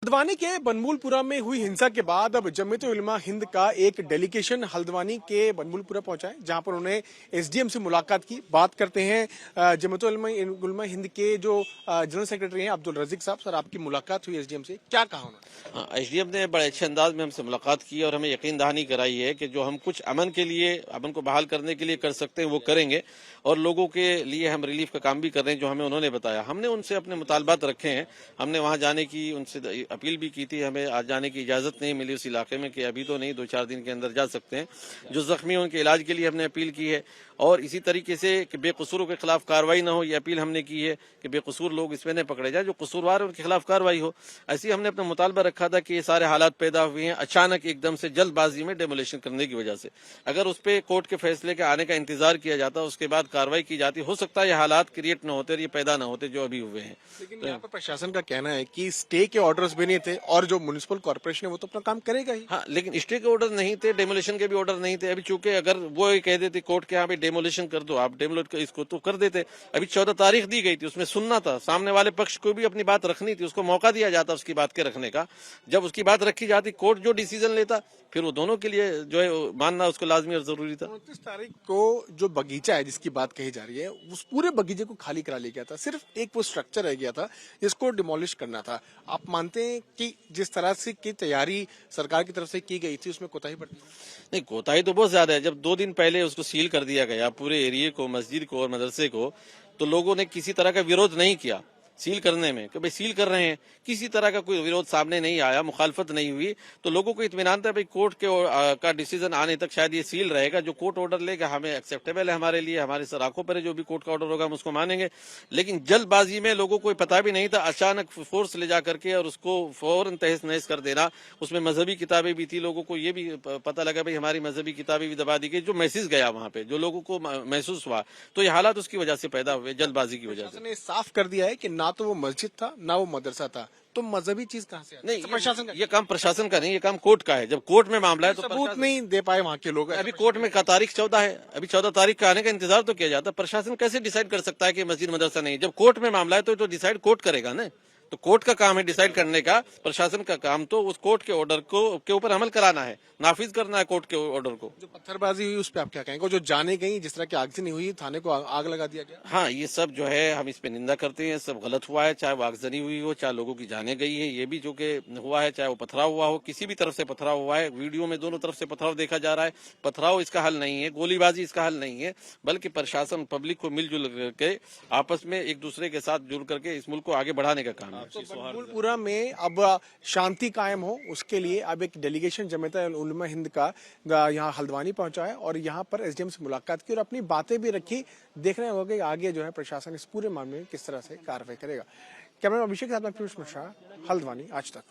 हल्द्वानी के बनमूलपुरा में हुई हिंसा के बाद अब जमीयत-उल-उलमा हिंद का एक डेलीगेशन हल्द्वानी के बनमूलपुरा पहुंचा है, जहां पर उन्होंने एसडीएम से मुलाकात की। बात करते हैं जमीयत-उल-उलमा हिंद के जो जनरल सेक्रेटरी हैं अब्दुल रजीक साहब। सर, आपकी मुलाकात हुई एसडीएम से, क्या कहा उन्होंने? एसडीएम ने बड़े अच्छे अंदाज में हमसे मुलाकात की और हमें यकीन दहानी कराई है कि जो हम कुछ अमन के लिए, अमन को बहाल करने के लिए कर सकते हैं वो करेंगे और लोगों के लिए हम रिलीफ का काम भी कर रहे हैं जो हमें उन्होंने बताया। हमने उनसे अपने मुतालबात रखे हैं। हमने वहां जाने की उनसे अपील भी की थी। हमें आज जाने की इजाजत नहीं मिली उस इलाके में कि अभी तो नहीं, 2-4 दिन के अंदर जा सकते हैं। जो जख्मी हैं उनके इलाज के लिए हमने अपील की है और इसी तरीके से कि बेकसूरों के खिलाफ कार्रवाई न हो, ये अपील हमने की है कि बेकसूर लोग इसमें न पकड़े जाए, जो कसूरवार है उनके खिलाफ कार्रवाई हो। ऐसे हमने अपना मुतालबा रखा था कि ये सारे हालात पैदा हुए हैं अचानक एकदम से जल्दबाजी में डेमोलेशन करने की वजह से। अगर उस पर कोर्ट के फैसले के आने का इंतजार किया जाता, उसके बाद कार्रवाई की जाती, हो सकता है ये हालात क्रिएट न होते और ये पैदा न होते जो अभी हुए हैं। लेकिन यहाँ पर प्रशासन का कहना है कि स्टे के ऑर्डर्स भी नहीं थे और जो म्युनिसिपल कॉर्पोरेशन है वो तो अपना काम करेगा ही। हाँ, लेकिन स्टे के ऑर्डर नहीं थे, डेमोलेशन के भी ऑर्डर नहीं थे। अभी चूंकि अगर वो कह देते कोर्ट के यहाँ पे डेमोलेशन कर दो, आप डेमोलेट इसको तो कर देते। अभी 14 तारीख दी गई थी, उसमें सुनना था, सामने वाले पक्ष को भी अपनी बात रखनी थी, उसको मौका दिया जाता उसकी बात के रखने का। जब उसकी बात रखी जाती, कोर्ट जो डिसीजन लेता, फिर वो दोनों के लिए जो है मानना उसको लाजमी और जरूरी था। 29 तारीख को जो बगीचा है जिसकी बात कही जा रही है, उस पूरे बगीचे को खाली करा लिया गया था। सिर्फ एक वो स्ट्रक्चर रह गया था जिसको डिमोलिश करना था। आप मानते हैं कि जिस तरह से की तैयारी सरकार की तरफ से की गई थी उसमें कोताही बरती? नहीं, कोताही तो बहुत ज्यादा है। जब 2 दिन पहले उसको सील कर दिया गया पूरे एरिया को, मस्जिद को और मदरसे को, तो लोगों ने किसी तरह का विरोध नहीं किया सील करने में कि भाई सील कर रहे हैं। किसी तरह का कोई विरोध सामने नहीं आया, मुखालफत नहीं हुई, तो लोगों को इत्मीनान था भाई कोर्ट के का डिसीजन आने तक शायद ये सील रहेगा। जो कोर्ट ऑर्डर लेगा हमें एक्सेप्टेबल है, हमारे लिए, हमारे सर आंखों पर है। जो भी कोर्ट का ऑर्डर होगा हम उसको मानेंगे। लेकिन जल्दबाजी में लोगों को पता भी नहीं था, अचानक फोर्स ले जा करके और उसको फौरन तहस नहस कर देना। उसमें मजहबी किताबें भी थी, लोगों को ये भी पता लगा भाई हमारी मजहबी किताबें भी दबा दी गई। जो मैसेज गया वहां पे, जो लोगों को महसूस हुआ, तो ये हालात उसकी वजह से पैदा हुए, जल्दबाजी की वजह से। साफ कर दिया है कि ना तो वो मस्जिद था ना वो मदरसा था, तो मजहबी चीज कहाँ से? नहीं, प्रशासन का ये काम प्रशासन का नहीं, ये काम कोर्ट का है। जब कोर्ट में मामला है तो सबूत नहीं दे पाए वहाँ के लोग। अभी कोर्ट में का तारीख 14 है, अभी 14 तारीख का आने का इंतजार तो किया जाता। प्रशासन कैसे डिसाइड कर सकता है कि मस्जिद मदरसा नहीं? जब कोर्ट में मामला है तो डिसाइड कोर्ट करेगा ना। तो कोर्ट का काम है डिसाइड करने का। प्रशासन का काम तो उस कोर्ट के ऑर्डर को के ऊपर अमल कराना है, नाफिज करना है कोर्ट के ऑर्डर को। जो पत्थरबाजी हुई उस पर आप क्या कहेंगे? जो जाने गई, जिस तरह की आगजनी हुई, थाने को आग लगा दिया गया। हाँ, ये सब जो है हम इस पे निंदा करते हैं। सब गलत हुआ है, चाहे वो आगजनी हुई हो, चाहे लोगों की जाने गई है, ये भी जो कि हुआ है, चाहे वो पथराव हुआ हो, किसी भी तरफ से पथराव हुआ है। वीडियो में दोनों तरफ से पथराव देखा जा रहा है। पथराव इसका हल नहीं है, गोलीबाजी इसका हल नहीं है, बल्कि प्रशासन पब्लिक को मिलजुल के आपस में एक दूसरे के साथ जुड़ करके इस मुल्क को आगे बढ़ाने का काम है। पूरा में अब शांति कायम हो, उसके लिए अब एक डेलीगेशन जमीयत-उल-उलमा हिंद का यहाँ हल्द्वानी पहुंचा है और यहाँ पर एसडीएम से मुलाकात की और अपनी बातें भी रखी। देखना होगा कि आगे जो है प्रशासन इस पूरे मामले में किस तरह से कार्रवाई करेगा। कैमरा अभिषेक के साथ मैं पीयूष मिश्रा, हल्द्वानी, आज तक।